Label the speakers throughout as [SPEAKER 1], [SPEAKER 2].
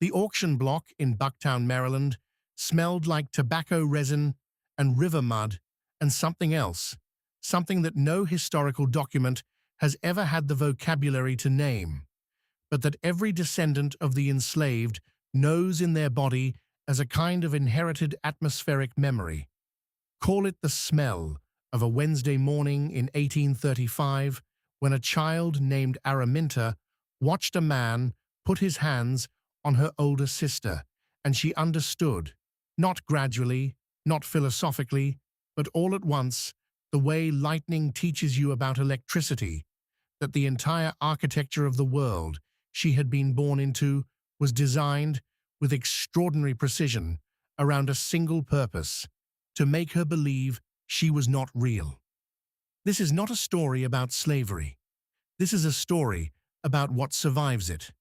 [SPEAKER 1] The auction block in Bucktown, Maryland, smelled like tobacco resin and river mud and something else, something that no historical document has ever had the vocabulary to name, but that every descendant of the enslaved knows in their body as a kind of inherited atmospheric memory. Call it the smell of a Wednesday morning in 1835 when a child named Araminta watched a man put his hands on her older sister, and she understood, not gradually, not philosophically, but all at once, the way lightning teaches you about electricity, that the entire architecture of the world she had been born into was designed with extraordinary precision around a single purpose, to make her believe she was not real. This is not a story about slavery. This is a story about what survives it.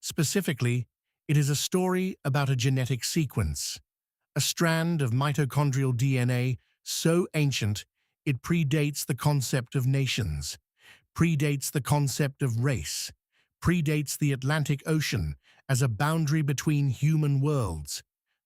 [SPEAKER 1] Specifically, it is a story about a genetic sequence, a strand of mitochondrial DNA so ancient it predates the concept of nations, predates the concept of race, predates the Atlantic Ocean as a boundary between human worlds,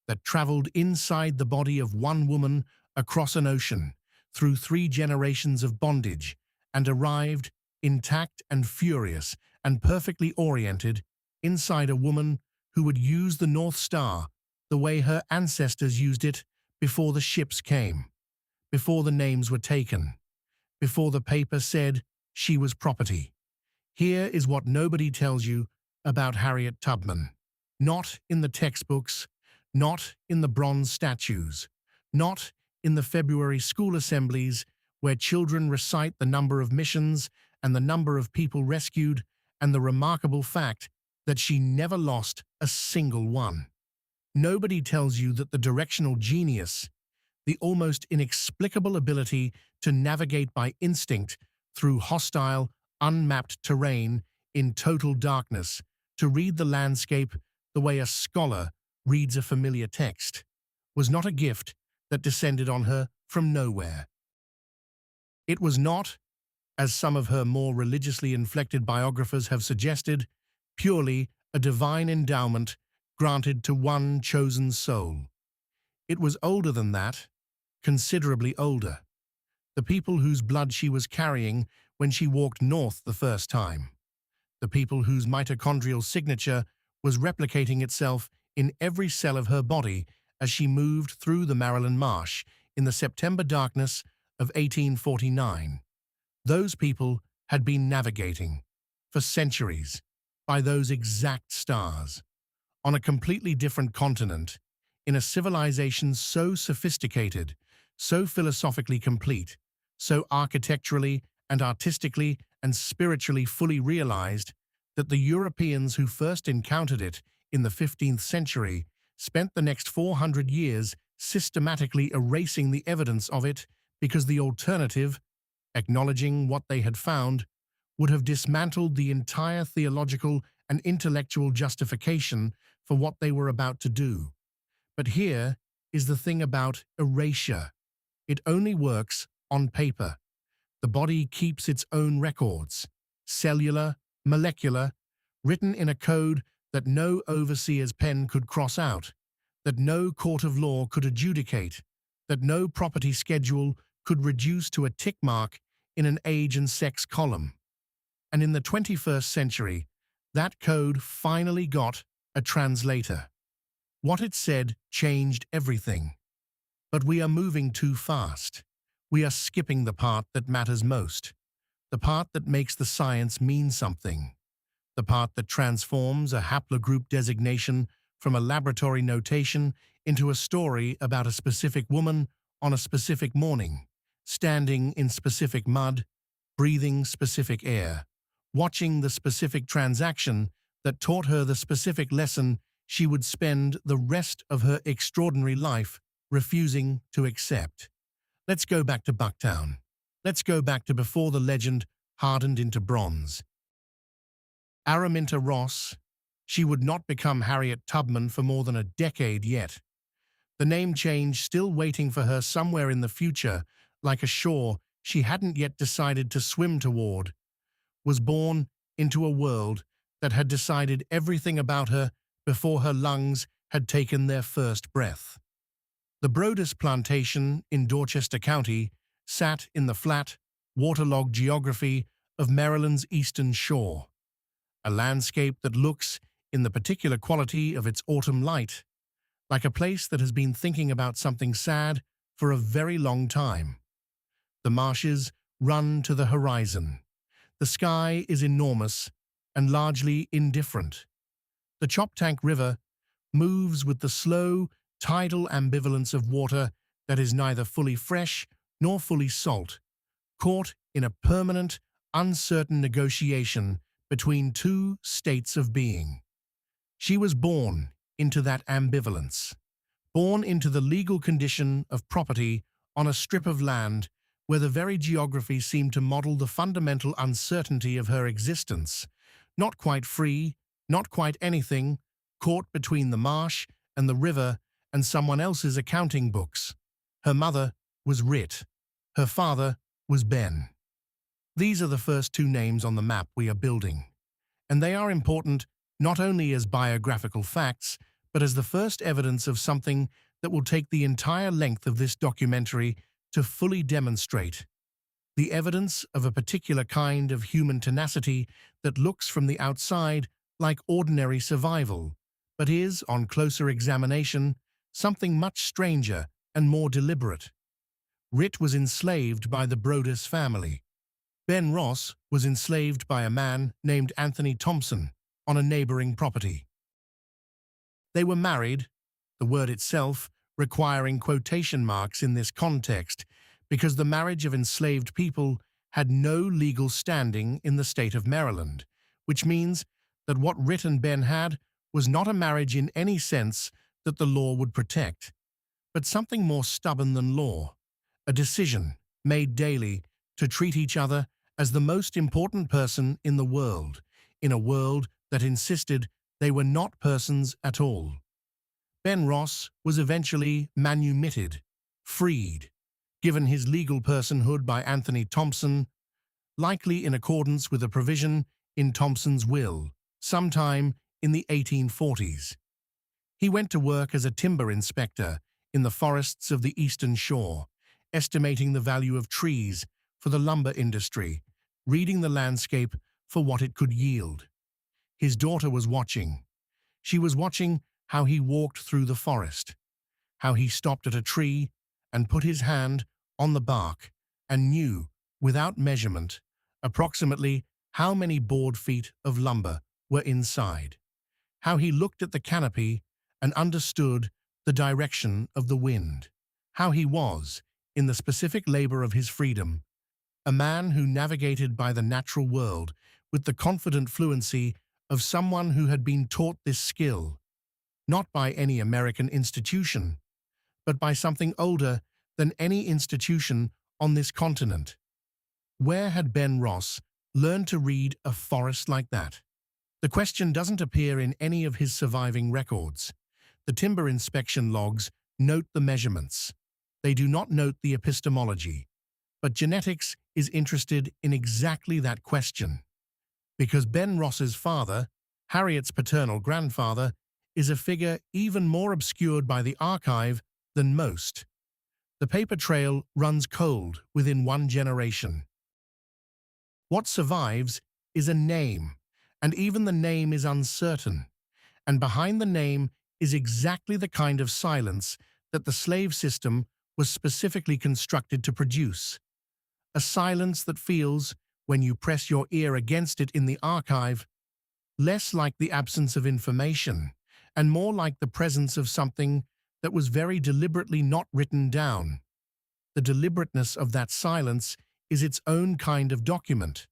[SPEAKER 1] that traveled inside the body of one woman across an ocean, through 3 generations of bondage, and arrived, intact and furious and perfectly oriented, inside a woman who would use the North Star the way her ancestors used it before the ships came, before the names were taken, before the paper said she was property. Here is what nobody tells you about Harriet Tubman. Not in the textbooks, not in the bronze statues, not in the February school assemblies where children recite the number of missions and the number of people rescued and the remarkable fact that she never lost a single one. Nobody tells you that the directional genius, the almost inexplicable ability to navigate by instinct through hostile, unmapped terrain in total darkness, to read the landscape the way a scholar reads a familiar text, was not a gift that descended on her from nowhere. It was not, as some of her more religiously inflected biographers have suggested, purely a divine endowment granted to one chosen soul. It was older than that, considerably older. The people whose blood she was carrying when she walked north the first time. The people whose mitochondrial signature was replicating itself in every cell of her body as she moved through the Maryland marsh in the September darkness of 1849. Those people had been navigating, for centuries, by those exact stars, on a completely different continent, in a civilization so sophisticated, so philosophically complete, so architecturally and artistically and spiritually fully realized that the Europeans who first encountered it in the 15th century spent the next 400 years systematically erasing the evidence of it because the alternative, acknowledging what they had found, would have dismantled the entire theological and intellectual justification for what they were about to do. But here is the thing about erasure. It only works on paper. The body keeps its own records, cellular, molecular, written in a code that no overseer's pen could cross out, that no court of law could adjudicate, that no property schedule could reduce to a tick mark in an age and sex column. And in the 21st century, that code finally got a translator. What it said changed everything. But we are moving too fast. We are skipping the part that matters most, the part that makes the science mean something, the part that transforms a haplogroup designation from a laboratory notation into a story about a specific woman on a specific morning, standing in specific mud, breathing specific air, watching the specific transaction that taught her the specific lesson she would spend the rest of her extraordinary life refusing to accept. Let's go back to Bucktown. Let's go back to before the legend hardened into bronze. Araminta Ross, she would not become Harriet Tubman for more than a decade yet. The name change still waiting for her somewhere in the future, like a shore she hadn't yet decided to swim toward, was born into a world that had decided everything about her before her lungs had taken their first breath. The Brodus plantation in Dorchester County sat in the flat, waterlogged geography of Maryland's eastern shore, a landscape that looks, in the particular quality of its autumn light, like a place that has been thinking about something sad for a very long time. The marshes run to the horizon. The sky is enormous and largely indifferent. The Choptank River moves with the slow, tidal ambivalence of water that is neither fully fresh nor fully salt, caught in a permanent, uncertain negotiation between two states of being. She was born into that ambivalence, born into the legal condition of property on a strip of land where the very geography seemed to model the fundamental uncertainty of her existence, not quite free, not quite anything, caught between the marsh and the river and someone else's accounting books. Her mother was Rit. Her father was Ben. These are the first two names on the map we are building, and they are important not only as biographical facts, but as the first evidence of something that will take the entire length of this documentary to fully demonstrate. The evidence of a particular kind of human tenacity that looks from the outside like ordinary survival, but is, on closer examination, something much stranger and more deliberate. Rit was enslaved by the Brodus family. Ben Ross was enslaved by a man named Anthony Thompson on a neighboring property. They were married, the word itself requiring quotation marks in this context, because the marriage of enslaved people had no legal standing in the state of Maryland, which means that what Rit and Ben had was not a marriage in any sense that the law would protect, but something more stubborn than law, a decision made daily to treat each other as the most important person in the world, in a world that insisted they were not persons at all. Ben Ross was eventually manumitted, freed, given his legal personhood by Anthony Thompson, likely in accordance with a provision in Thompson's will, sometime in the 1840s. He went to work as a timber inspector in the forests of the Eastern Shore, estimating the value of trees for the lumber industry, reading the landscape for what it could yield. His daughter was watching. She was watching how he walked through the forest, how he stopped at a tree and put his hand on the bark and knew, without measurement, approximately how many board feet of lumber were inside, how he looked at the canopy and understood the direction of the wind, how he was, in the specific labor of his freedom, a man who navigated by the natural world with the confident fluency of someone who had been taught this skill, not by any American institution, but by something older than any institution on this continent. Where had Ben Ross learned to read a forest like that? The question doesn't appear in any of his surviving records. The timber inspection logs note the measurements. They do not note the epistemology. But genetics is interested in exactly that question, because Ben Ross's father, Harriet's paternal grandfather, is a figure even more obscured by the archive than most. The paper trail runs cold within one generation. What survives is a name, and even the name is uncertain. And behind the name is exactly the kind of silence that the slave system was specifically constructed to produce. A silence that feels, when you press your ear against it in the archive, less like the absence of information and more like the presence of something that was very deliberately not written down. The deliberateness of that silence is its own kind of document.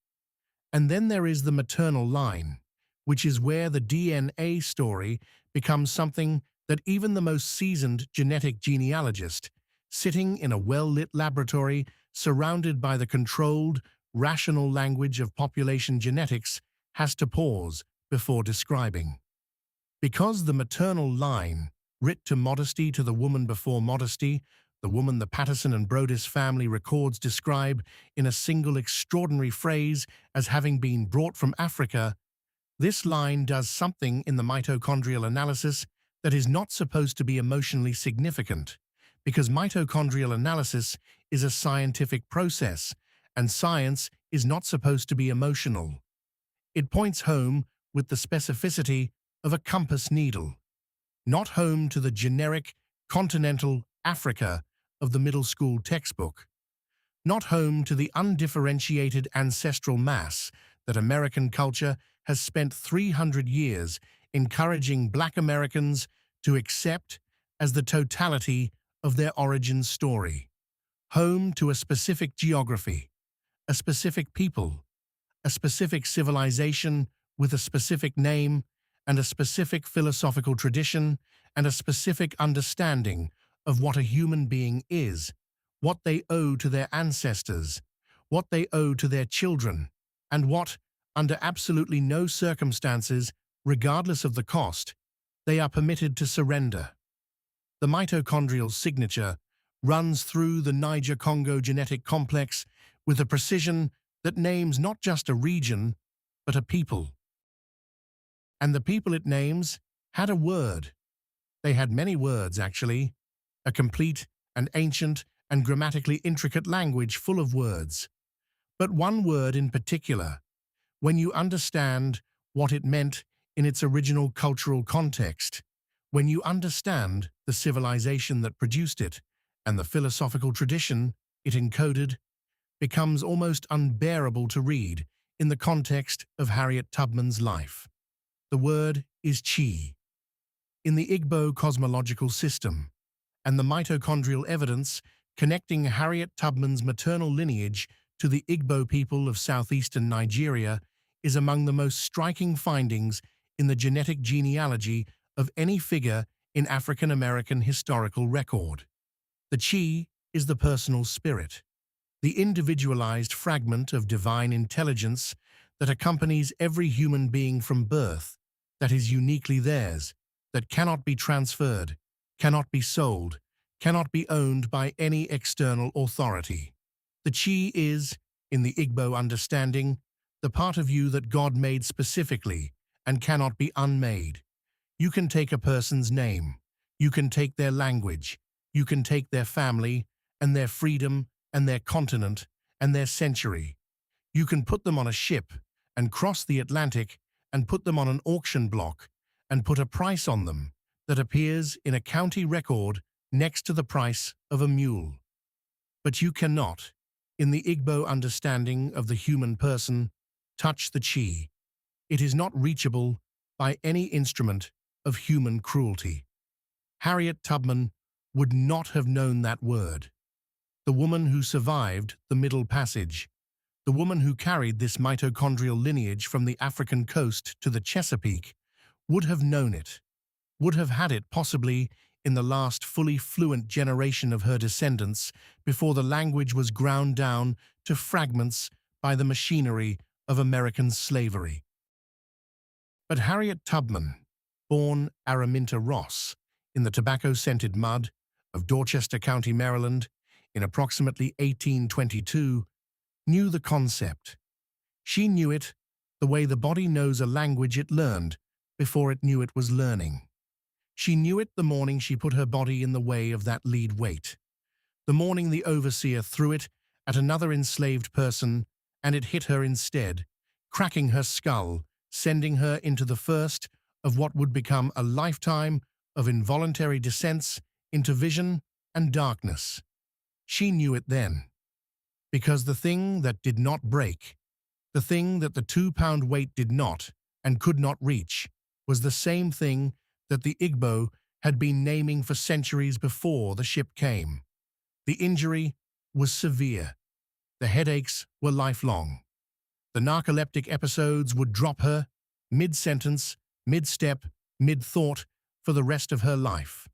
[SPEAKER 1] And then there is the maternal line, which is where the DNA story becomes something that even the most seasoned genetic genealogist, sitting in a well-lit laboratory surrounded by the controlled, rational language of population genetics, has to pause before describing. Because the maternal line, writ to modesty to the woman before modesty, the woman the Patterson and Brodus family records describe in a single extraordinary phrase as having been brought from Africa, This line does something in the mitochondrial analysis that is not supposed to be emotionally significant, because mitochondrial analysis is a scientific process, and science is not supposed to be emotional. It points home with the specificity of a compass needle, not home to the generic continental Africa of the middle school textbook, not home to the undifferentiated ancestral mass that American culture has spent 300 years encouraging Black Americans to accept as the totality of their origin story, home to a specific geography, a specific people, a specific civilization with a specific name and a specific philosophical tradition and a specific understanding of what a human being is, what they owe to their ancestors, what they owe to their children, and what, under absolutely no circumstances, regardless of the cost, they are permitted to surrender. The mitochondrial signature runs through the Niger-Congo genetic complex with a precision that names not just a region, but a people. And the people it names had a word. They had many words, actually, a complete and ancient and grammatically intricate language full of words. But one word in particular, when you understand what it meant in its original cultural context, when you understand the civilization that produced it and the philosophical tradition it encoded, becomes almost unbearable to read in the context of Harriet Tubman's life. The word is chi. In the Igbo cosmological system, and the mitochondrial evidence connecting Harriet Tubman's maternal lineage to the Igbo people of southeastern Nigeria is among the most striking findings in the genetic genealogy of any figure in African American historical record. The chi is the personal spirit, the individualized fragment of divine intelligence that accompanies every human being from birth, that is uniquely theirs, that cannot be transferred, cannot be sold, cannot be owned by any external authority. The chi is, in the Igbo understanding, the part of you that God made specifically and cannot be unmade. You can take a person's name, you can take their language, you can take their family and their freedom and their continent and their century. You can put them on a ship and cross the Atlantic and put them on an auction block and put a price on them that appears in a county record next to the price of a mule. But you cannot, in the Igbo understanding of the human person, touch the chi. It is not reachable by any instrument of human cruelty. Harriet Tubman would not have known that word. The woman who survived the Middle Passage, the woman who carried this mitochondrial lineage from the African coast to the Chesapeake, would have known it, would have had it possibly in the last fully fluent generation of her descendants before the language was ground down to fragments by the machinery of American slavery. But Harriet Tubman, born Araminta Ross, in the tobacco-scented mud of Dorchester County, Maryland, in approximately 1822, knew the concept. She knew it the way the body knows a language it learned before it knew it was learning. She knew it the morning she put her body in the way of that lead weight, the morning the overseer threw it at another enslaved person and it hit her instead, cracking her skull, sending her into the first of what would become a lifetime of involuntary descents into vision and darkness. She knew it then, because the thing that did not break, the thing that the 2-pound weight did not and could not reach, was the same thing that the Igbo had been naming for centuries before the ship came. The injury was severe. The headaches were lifelong. The narcoleptic episodes would drop her, mid-sentence, mid-step, mid-thought, for the rest of her life,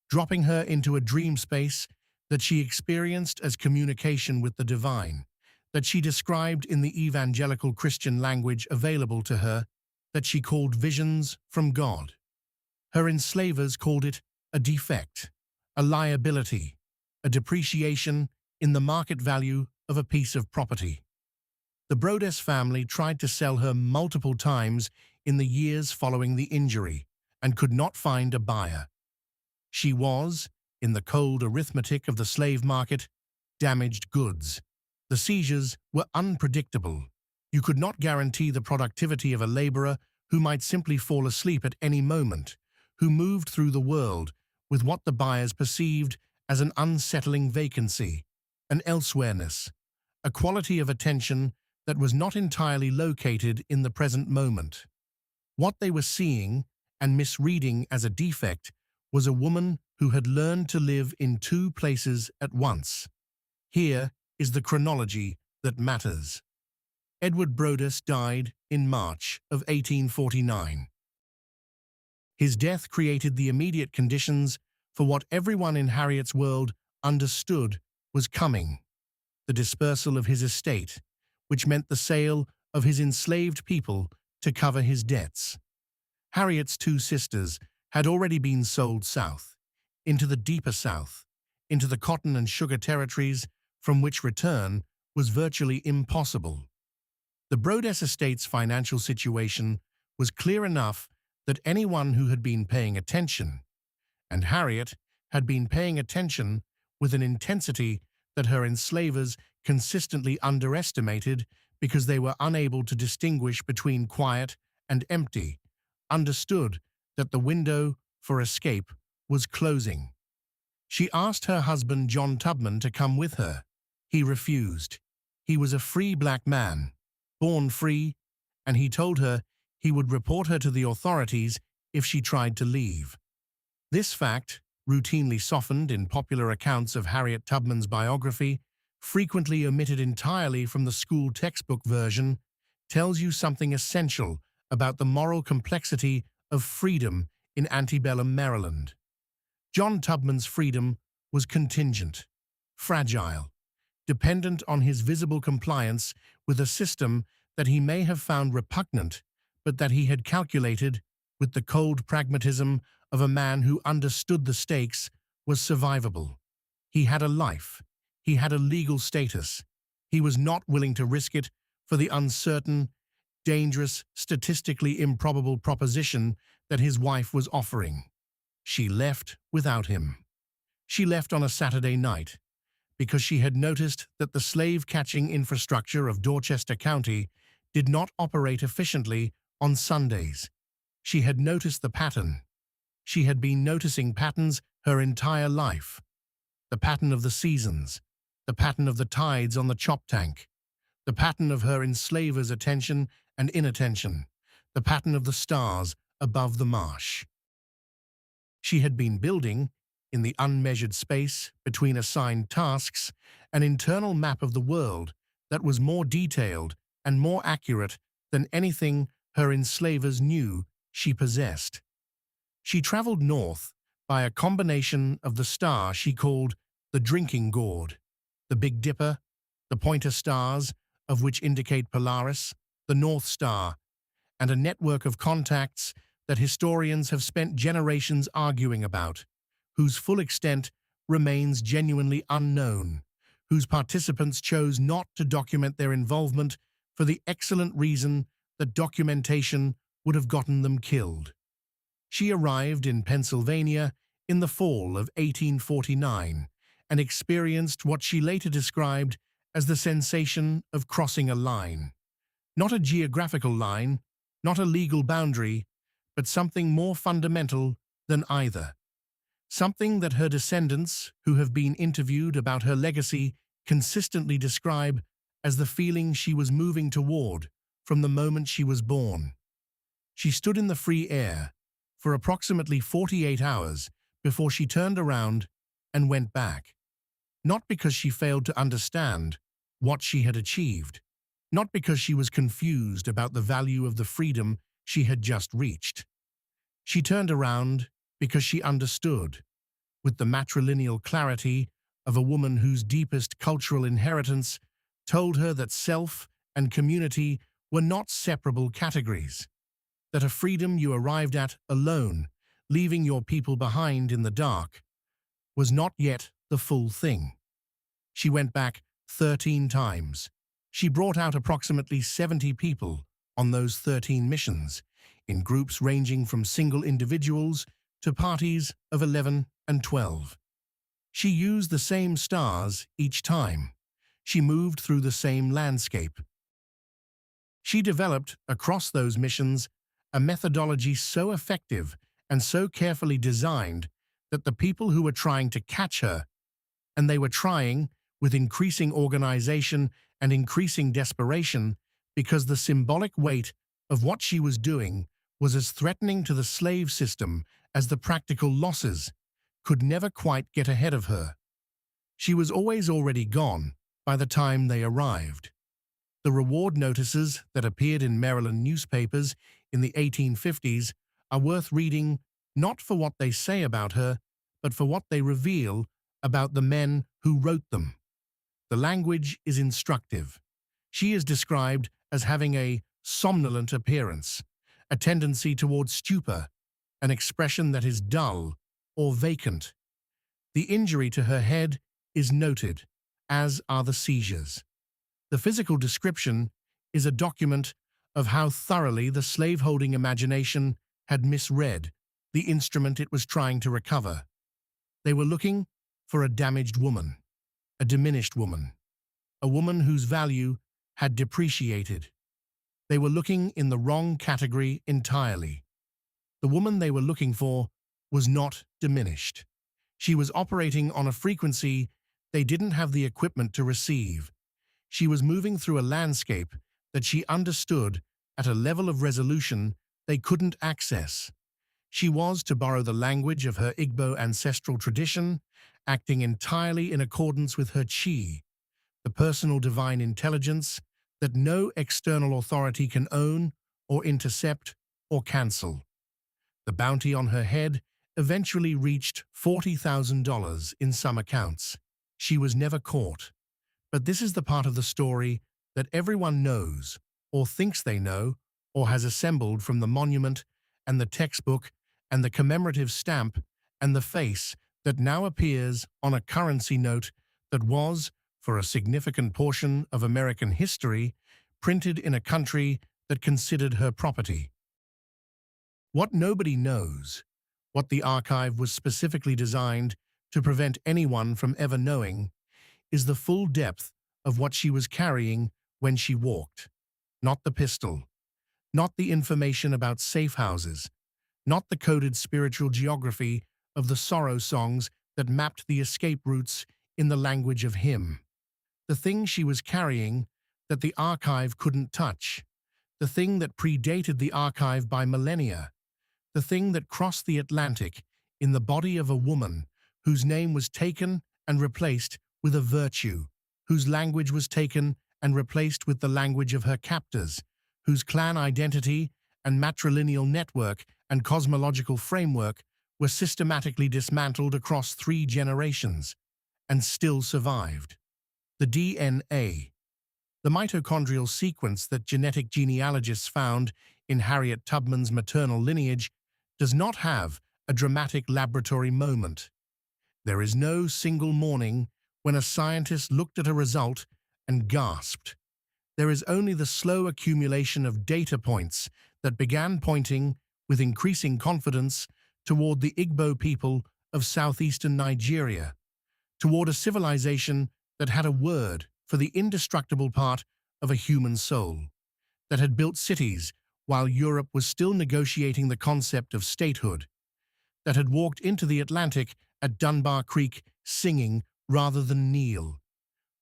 [SPEAKER 1] dropping her into a dream space that she experienced as communication with the divine, that she described in the evangelical Christian language available to her, that she called visions from God. Her enslavers called it a defect, a liability, a depreciation in the market value of a piece of property. The Brodes family tried to sell her multiple times in the years following the injury and could not find a buyer. She was, in the cold arithmetic of the slave market, damaged goods. The seizures were unpredictable. You could not guarantee the productivity of a laborer who might simply fall asleep at any moment, who moved through the world with what the buyers perceived as an unsettling vacancy, an elsewhereness, a quality of attention that was not entirely located in the present moment. What they were seeing and misreading as a defect was a woman who had learned to live in two places at once. Here is the chronology that matters. Edward Brodess died in March of 1849. His death created the immediate conditions for what everyone in Harriet's world understood was coming: the dispersal of his estate, which meant the sale of his enslaved people to cover his debts. Harriet's two sisters had already been sold south, into the deeper south, into the cotton and sugar territories from which return was virtually impossible. The Brodess estate's financial situation was clear enough that anyone who had been paying attention, and Harriet had been paying attention with an intensity that her enslavers consistently underestimated because they were unable to distinguish between quiet and empty, understood that the window for escape was closing. She asked her husband John Tubman to come with her. He refused. He was a free black man, born free, and he told her he would report her to the authorities if she tried to leave. This fact, routinely softened in popular accounts of Harriet Tubman's biography, frequently omitted entirely from the school textbook version, tells you something essential about the moral complexity of freedom in antebellum Maryland. John Tubman's freedom was contingent, fragile, dependent on his visible compliance with a system that he may have found repugnant, but that he had calculated, with the cold pragmatism of a man who understood the stakes, was survivable. He had a life. He had a legal status. He was not willing to risk it for the uncertain, dangerous, statistically improbable proposition that his wife was offering. She left without him. She left on a Saturday night because she had noticed that the slave-catching infrastructure of Dorchester County did not operate efficiently on Sundays. She had noticed the pattern. She had been noticing patterns her entire life. The pattern of the seasons, the pattern of the tides on the chop tank, the pattern of her enslaver's attention and inattention, the pattern of the stars above the marsh. She had been building, in the unmeasured space between assigned tasks, an internal map of the world that was more detailed and more accurate than anything her enslavers knew she possessed. She traveled north by a combination of the star she called the Drinking Gourd, the Big Dipper, the Pointer Stars, of which indicate Polaris, the North Star, and a network of contacts that historians have spent generations arguing about, whose full extent remains genuinely unknown, whose participants chose not to document their involvement for the excellent reason that documentation would have gotten them killed. She arrived in Pennsylvania in the fall of 1849 and experienced what she later described as the sensation of crossing a line. Not a geographical line, not a legal boundary, but something more fundamental than either. Something that her descendants, who have been interviewed about her legacy, consistently describe as the feeling she was moving toward from the moment she was born. She stood in the free air for approximately 48 hours before she turned around and went back. Not because she failed to understand what she had achieved, not because she was confused about the value of the freedom she had just reached. She turned around because she understood, with the matrilineal clarity of a woman whose deepest cultural inheritance told her that self and community were not separable categories, that a freedom you arrived at alone, leaving your people behind in the dark, was not yet the full thing. She went back 13 times. She brought out approximately 70 people on those 13 missions, in groups ranging from single individuals to parties of 11 and 12. She used the same stars each time. She moved through the same landscape. She developed, across those missions, a methodology so effective and so carefully designed that the people who were trying to catch her, and they were trying with increasing organization and increasing desperation, because the symbolic weight of what she was doing was as threatening to the slave system as the practical losses, could never quite get ahead of her. She was always already gone by the time they arrived. The reward notices that appeared in Maryland newspapers in the 1850s are worth reading, not for what they say about her, but for what they reveal about the men who wrote them. The language is instructive. She is described as having a somnolent appearance, a tendency towards stupor, an expression that is dull or vacant. The injury to her head is noted, as are the seizures. The physical description is a document of how thoroughly the slaveholding imagination had misread the instrument it was trying to recover. They were looking for a damaged woman, a diminished woman, a woman whose value had depreciated. They were looking in the wrong category entirely. The woman they were looking for was not diminished. She was operating on a frequency they didn't have the equipment to receive. She was moving through a landscape that she understood at a level of resolution they couldn't access. She was, to borrow the language of her Igbo ancestral tradition, acting entirely in accordance with her chi, the personal divine intelligence that no external authority can own or intercept or cancel. The bounty on her head eventually reached $40,000 in some accounts. She was never caught. But this is the part of the story that everyone knows, or thinks they know, or has assembled from the monument and the textbook and the commemorative stamp and the face that now appears on a currency note that was, for a significant portion of American history, printed in a country that considered her property. What nobody knows, what the archive was specifically designed to prevent anyone from ever knowing, is the full depth of what she was carrying when she walked. Not the pistol, not the information about safe houses, not the coded spiritual geography of the sorrow songs that mapped the escape routes in the language of hymn. The thing she was carrying that the archive couldn't touch, the thing that predated the archive by millennia, the thing that crossed the Atlantic in the body of a woman whose name was taken and replaced with a virtue, whose language was taken and replaced with the language of her captors, whose clan identity and matrilineal network and cosmological framework were systematically dismantled across 3 generations, and still survived. The DNA, the mitochondrial sequence that genetic genealogists found in Harriet Tubman's maternal lineage, does not have a dramatic laboratory moment. There is no single morning when a scientist looked at a result and gasped. There is only the slow accumulation of data points that began pointing, with increasing confidence, toward the Igbo people of southeastern Nigeria, toward a civilization that had a word for the indestructible part of a human soul, that had built cities while Europe was still negotiating the concept of statehood, that had walked into the Atlantic at Dunbar Creek singing rather than kneel.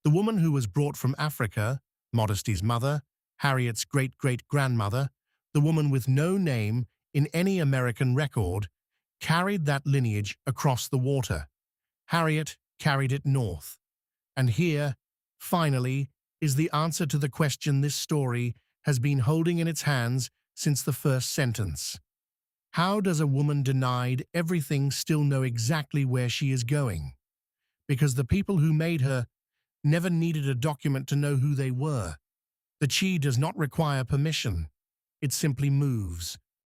[SPEAKER 1] The woman who was brought from Africa, Modesty's mother, Harriet's great-great-grandmother, the woman with no name in any American record, carried that lineage across the water. Harriet carried it north. And here, finally, is the answer to the question this story has been holding in its hands since the first sentence. How does a woman denied everything still know exactly where she is going? Because the people who made her never needed a document to know who they were. The chi does not require permission. It simply moves.